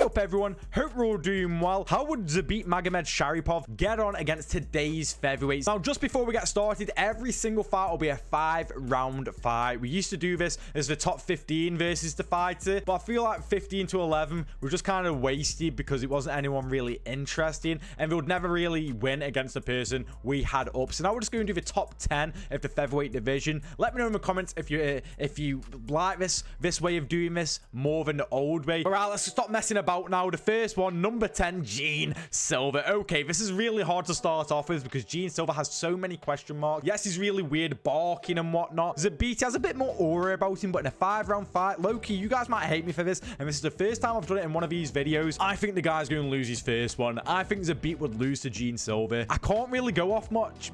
up, everyone? Hope we're all doing well. How would Zabit Magomedsharipov get on against today's featherweights? Now, just before we get started, every single fight will be a 5-round fight. We used to do this as the top 15 versus the fighter, but I feel like 15 to 11 was just kind of wasted because it wasn't anyone really interesting, and they would never really win against the person we had up. So now we're just going to do the top 10 of the featherweight division. Let me know in the comments if you like this way of doing this more than the old way. All right, let's stop messing about now. The first one, number 10, Gene Silva. Okay, this is really hard to start off with because Gene Silva has so many question marks. Yes, he's really weird, barking and whatnot. Zabit has a bit more aura about him, but in a 5-round fight, low-key, you guys might hate me for this, and this is the first time I've done it in one of these videos. I think the guy's going to lose his first one. I think Zabit would lose to Gene Silva. I can't really go off much.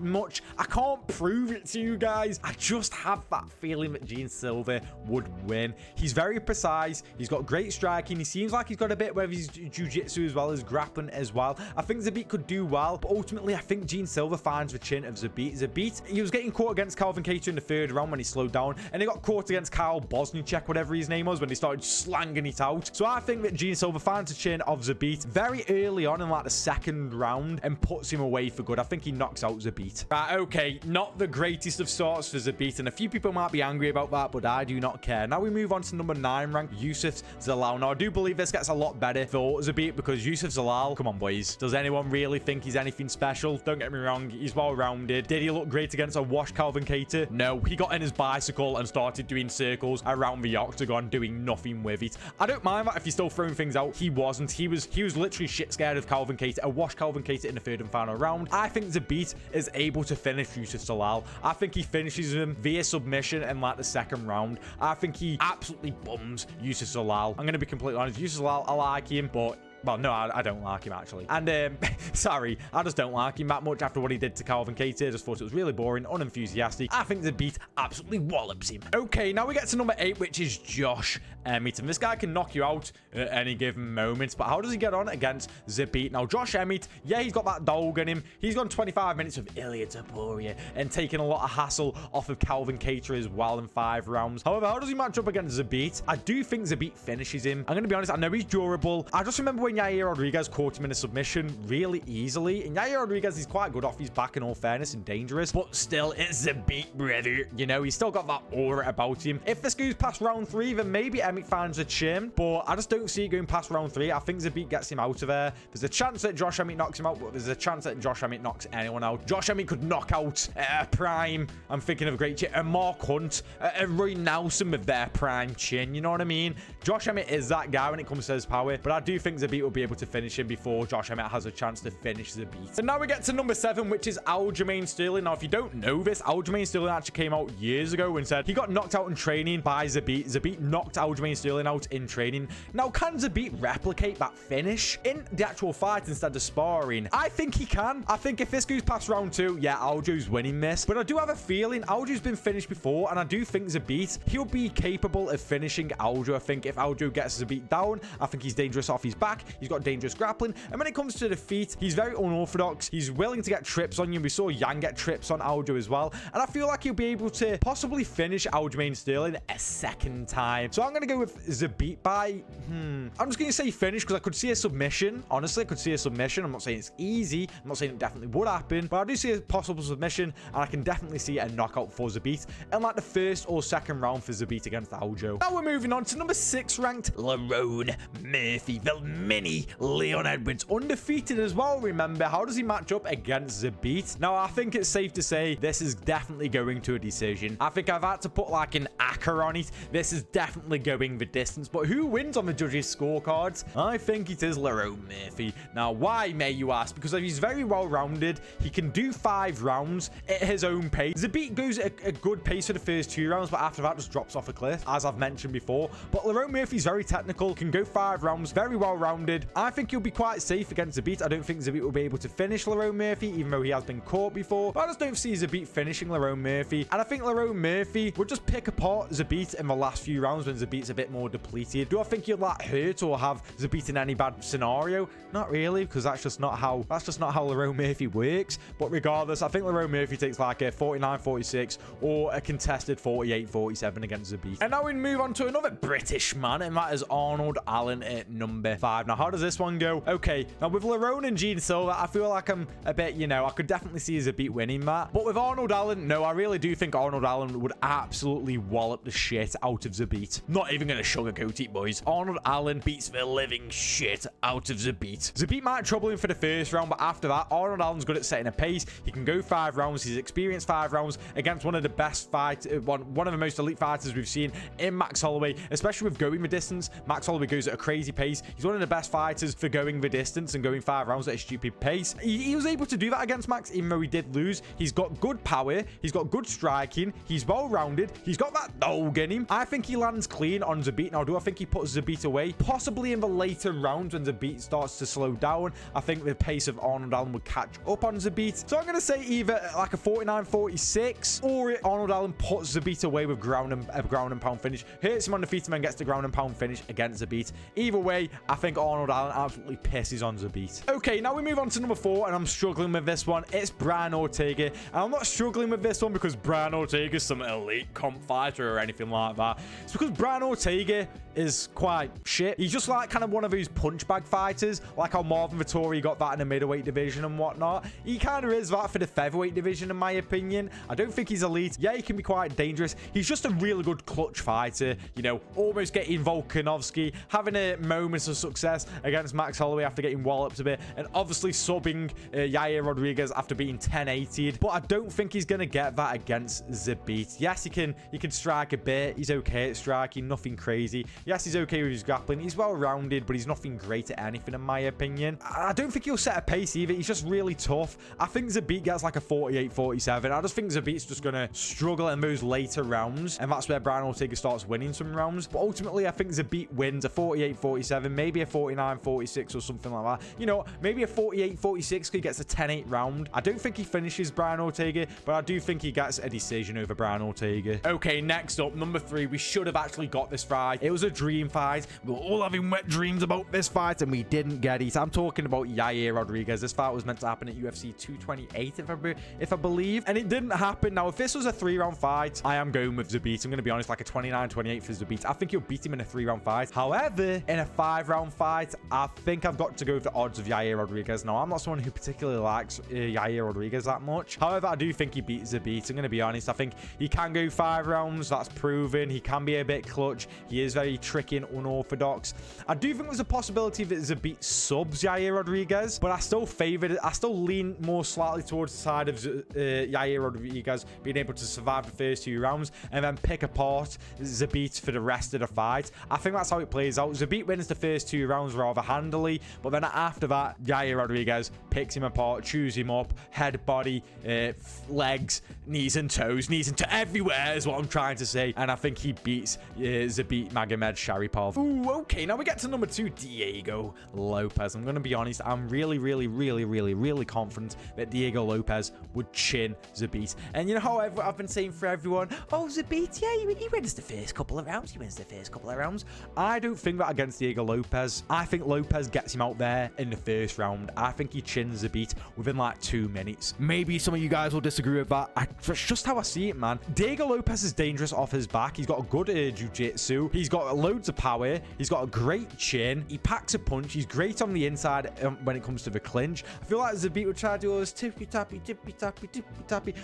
I can't prove it to you guys. I just have that feeling that Gene Silva would win. He's very precise. He's got great striking. He seems like he's got a bit where he's jiu-jitsu as well as grappling as well. I think Zabit could do well, but ultimately I think Gene Silva finds the chin of Zabit. Zabit, he was getting caught against Calvin Kattar in the 3rd round when he slowed down, and he got caught against Kyle Bosniak, whatever his name was, when he started slanging it out. So I think that Gene Silva finds the chin of Zabit very early on in like the 2nd round and puts him away for good. I think he knocks out Zabit. Right, okay, not the greatest of starts for Zabit, and a few people might be angry about that, but I do not care. Now we move on to number 9 ranked Youssef Zalal. Now I do believe this gets a lot better for Zabit because Youssef Zalal, come on boys, does anyone really think he's anything special? Don't get me wrong, he's well-rounded. Did he look great against a washed Calvin Kattar? No, he got in his bicycle and started doing circles around the octagon, doing nothing with it. I don't mind that if he's still throwing things out. He wasn't. He was literally shit scared of Calvin Kattar, a washed Calvin Kattar in the 3rd and final round. I think Zabit is able to finish Youssef Zalal. I think he finishes him via submission in like the 2nd round. I think he absolutely bums Youssef Zalal. I'm going to be completely honest. Youssef Zalal, I like him, but... well, no, I don't like him, actually. And, sorry, I just don't like him that much after what he did to Calvin Kattar. I just thought it was really boring, unenthusiastic. I think Zabit absolutely wallops him. Okay, now we get to number 8, which is Josh Emmet. And this guy can knock you out at any given moment. But how does he get on against Zabit? Now, Josh Emmet, yeah, he's got that dog in him. He's gone 25 minutes of Ilia Topuria and taken a lot of hassle off of Calvin Kattar as well in 5 rounds. However, how does he match up against Zabit? I do think Zabit finishes him. I'm going to be honest, I know he's durable. I just remember when Yair Rodriguez caught him in a submission really easily, and Yair Rodriguez is quite good off his back in all fairness and dangerous, but still, it's Zabit, brother. You know, he's still got that aura about him. If this goes past round 3, then maybe Emmet finds a chin, but I just don't see it going past round 3. I think Zabit gets him out of there. There's a chance that Josh Emmet knocks him out, but there's a chance that Josh Emmet knocks anyone out. Josh Emmet could knock out Prime. I'm thinking of a great chin. Mark Hunt, Roy Nelson with their prime chin. You know what I mean? Josh Emmet is that guy when it comes to his power, but I do think Zabit will be able to finish him before Josh Emmet has a chance to finish Zabit. And now we get to number 7, which is Aljamain Sterling. Now, if you don't know this, Aljamain Sterling actually came out years ago and said he got knocked out in training by Zabit. Zabit knocked Aljamain Sterling out in training. Now, can Zabit replicate that finish in the actual fight instead of sparring? I think he can. I think if this goes past round 2, yeah, Aljo's winning this. But I do have a feeling Aljo's been finished before, and I do think Zabit, he'll be capable of finishing Aljo. I think if Aljo gets Zabit down, I think he's dangerous off his back. He's got dangerous grappling, and when it comes to the feet, he's very unorthodox. He's willing to get trips on you. We saw Yang get trips on Aljo as well, and I feel like he'll be able to possibly finish Aljamain Sterling a 2nd time. So I'm going to go with Zabit by I'm just going to say finish because I could see a submission. Honestly, I could see a submission. I'm not saying it's easy. I'm not saying it definitely would happen, but I do see a possible submission, and I can definitely see a knockout for Zabit in like the 1st or 2nd round for Zabit against Aljo. Now we're moving on to number 6 ranked Lerone Murphy, the mini Leon Edwards, undefeated as well. Remember, how does he match up against Zabit? Now, I think it's safe to say this is definitely going to a decision. I think I've had to put like an acca on it. This is definitely going the distance, but who wins on the judges' scorecards? I think it is Lerone Murphy. Now, why, may you ask? Because he's very well-rounded. He can do 5 rounds at his own pace. Zabit goes at a good pace for the first 2 rounds, but after that just drops off a cliff, as I've mentioned before. But Lerone Murphy's very technical, can go 5 rounds, very well-rounded. I think he'll be quite safe against Zabit. I don't think Zabit will be able to finish Lerone Murphy, even though he has been caught before. But I just don't see Zabit finishing Lerone Murphy. And I think Lerone Murphy would just pick apart Zabit in the last few rounds when Zabit's a bit more depleted. Do I think he'll like hurt or have Zabit in any bad scenario? Not really, because that's just not how Lerone Murphy works. But regardless, I think Lerone Murphy takes like a 49-46 or a contested 48-47 against Zabit. And now we move on to another British man, and that is Arnold Allen at number 5. Now, how does this one go? Okay, now with Lerone and Silva, I feel like I'm a bit, you know, I could definitely see Zabit winning that. But with Arnold Allen, no, I really do think Arnold Allen would absolutely wallop the shit out of Zabit. Not even going to sugarcoat it, boys. Arnold Allen beats the living shit out of Zabit. Zabit might trouble him for the first round, but after that, Arnold Allen's good at setting a pace. He can go 5 rounds. He's experienced 5 rounds against one of the best one of the most elite fighters we've seen in Max Holloway, especially with going the distance. Max Holloway goes at a crazy pace. He's one of the best fighters for going the distance and going 5 rounds at a stupid pace. He was able to do that against Max, even though he did lose. He's got good power. He's got good striking. He's well-rounded. He's got that dog in him. I think he lands clean on Zabit. Now, do I think he puts Zabit away? Possibly in the later rounds when Zabit starts to slow down. I think the pace of Arnold Allen would catch up on Zabit. So I'm going to say either like a 49-46 or Arnold Allen puts Zabit away with ground and pound finish. Hurts him on the feet and then gets the ground and pound finish against Zabit. Either way, I think Arnold Allen absolutely pisses on Zabit. Okay, now we move on to number 4, and I'm struggling with this one. It's Brian Ortega. And I'm not struggling with this one because Brian Ortega is some elite comp fighter or anything like that. It's because Brian Ortega is quite shit. He's just like kind of one of those punch bag fighters, like how Marvin Vettori got that in the middleweight division and whatnot. He kind of is that for the featherweight division, in my opinion. I don't think he's elite. Yeah, he can be quite dangerous. He's just a really good clutch fighter, you know, almost getting Volkanovski, having a moment of success against Max Holloway after getting walloped a bit, and obviously subbing Yair Rodriguez after being 1080'd. But I don't think he's going to get that against Zabit. Yes, he can strike a bit. He's okay at striking, nothing crazy. Yes, he's okay with his grappling. He's well-rounded, but he's nothing great at anything, in my opinion. I don't think he'll set a pace either. He's just really tough. I think Zabit gets like a 48-47. I just think Zabit's just going to struggle in those later rounds, and that's where Brian Ortega starts winning some rounds. But ultimately, I think Zabit wins a 48-47, maybe a 49-46 or something like that. You know, maybe a 48-46 because he gets a 10-8 round. I don't think he finishes Brian Ortega, but I do think he gets a decision over Brian Ortega. Okay, next up, number 3. We should have actually got this fight. It was a dream fight. We were all having wet dreams about this fight, and we didn't get it. I'm talking about Yair Rodriguez. This fight was meant to happen at UFC 228, if I believe, and it didn't happen. Now, if this was a 3-round fight, I am going with Zabit. I'm going to be honest, like a 29-28 for Zabit. I think he'll beat him in a 3-round fight. However, in a 5-round fight, I think I've got to go with the odds of Yair Rodriguez. Now, I'm not someone who particularly likes Yair Rodriguez that much. However, I do think he beats Zabit. I'm going to be honest. I think he can go 5 rounds. That's proven. He can be a bit clutch. He is very tricky and unorthodox. I do think there's a possibility that Zabit subs Yair Rodriguez, but I still lean more slightly towards the side of Yair Rodriguez being able to survive the first 2 rounds and then pick apart Zabit for the rest of the fight. I think that's how it plays out. Zabit wins the first 2 rounds rather handily, but then after that, Yair Rodriguez picks him apart, chews him up, head, body, legs, knees and toes, everywhere is what I'm trying to say, and I think he beats Zabit Magomedsharipov. Ooh, okay, now we get to number 2, Diego Lopes. I'm going to be honest, I'm really confident that Diego Lopes would chin Zabit. And you know how I've been saying for everyone, oh, Zabit, yeah, he wins the first couple of rounds. I don't think that against Diego Lopes. I think Lopes gets him out there in the first round. I think he chins Zabit within like 2 minutes. Maybe some of you guys will disagree with that. That's just how I see it, man. Diego Lopes is dangerous off his back. He's got a good jiu-jitsu. He's got loads of power. He's got a great chin. He packs a punch. He's great on the inside when it comes to the clinch. I feel like Zabit would try to do all this tippy-tappy.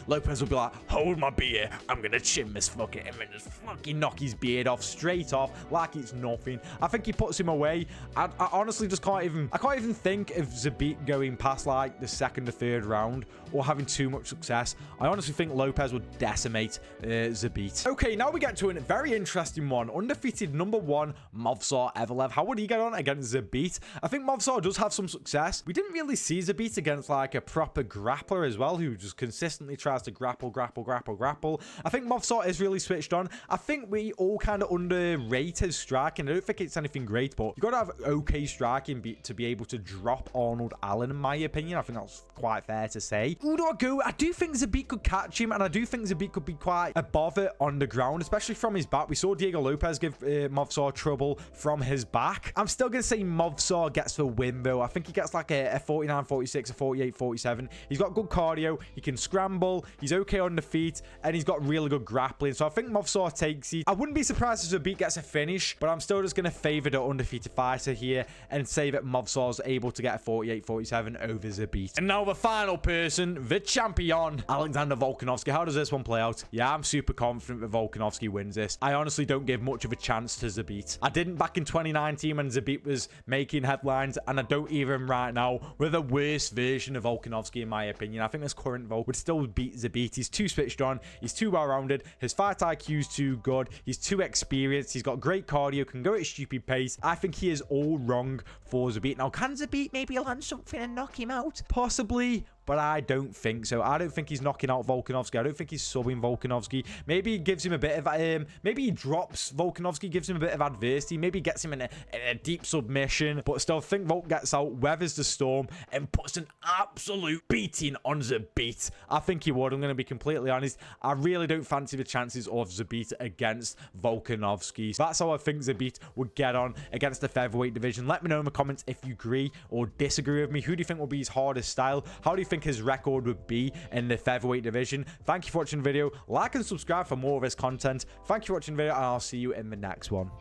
Lopes will be like, hold my beer. I'm going to chin this fucking and just fucking knock his beard off straight off like it's nothing. I think he puts him away. I honestly just can't even think of Zabit going past like the 2nd or 3rd round or having too much success. I honestly think Lopes would decimate Zabit. Okay, now we get to a very interesting one. Undefeated number 1, Movsar Evloev. How would he get on against Zabit? I think Movsar does have some success. We didn't really see Zabit against like a proper grappler as well, who just consistently tries to grapple. I think Movsar is really switched on. I think we all kind of underrate his striking. I don't think it's anything great, but you got to have okay striking to be able to drop Arnold Allen, in my opinion. I think that's quite fair to say. Who do I go? I do think Zabit could catch him, and I do think Zabit could be quite a bother on the ground, especially from his back. We saw Diego Lopes give Movsar trouble from his back. I'm still going to say Movsar gets the win, though. I think he gets like a 49-46, a 48-47. He's got good cardio. He can scramble. He's okay on the feet, and he's got really good grappling. So I think Movsar takes it. I wouldn't be surprised if Zabit gets a finish, but I'm still just going to favor the undefeated fighter here and say that Movsar's able to get a 48-47 over Zabit. And now the final person, the champion, Alexander Volkanovski. How does this one play out? Yeah, I'm super confident that Volkanovski wins this. I honestly don't give much of a chance to Zabit. I didn't back in 2019 when Zabit was making headlines, and I don't even right now with the worst version of Volkanovski, in my opinion. I think this current Volk would still beat Zabit. He's too switched on. He's too well-rounded. His fight IQ is too good. He's too experienced. He's got great cardio, can go at a stupid pace. I think he is all wrong for Zabit. Now, can Zabit maybe land something and knock him out? Possibly, but I don't think so. I don't think he's knocking out Volkanovski. I don't think he's subbing Volkanovski. Maybe he gives him a bit of maybe he drops Volkanovski, gives him a bit of adversity. Maybe gets him in a deep submission, but still think Volk gets out, weathers the storm, and puts an absolute beating on Zabit. I think he would. I'm going to be completely honest. I really don't fancy the chances of Zabit against Volkanovski. So that's how I think Zabit would get on against the featherweight division. Let me know in the comments if you agree or disagree with me. Who do you think will be his hardest style? How do you think his record would be in the featherweight division? Thank you for watching the video. Like and subscribe for more of this content. Thank you for watching the video, and I'll see you in the next one.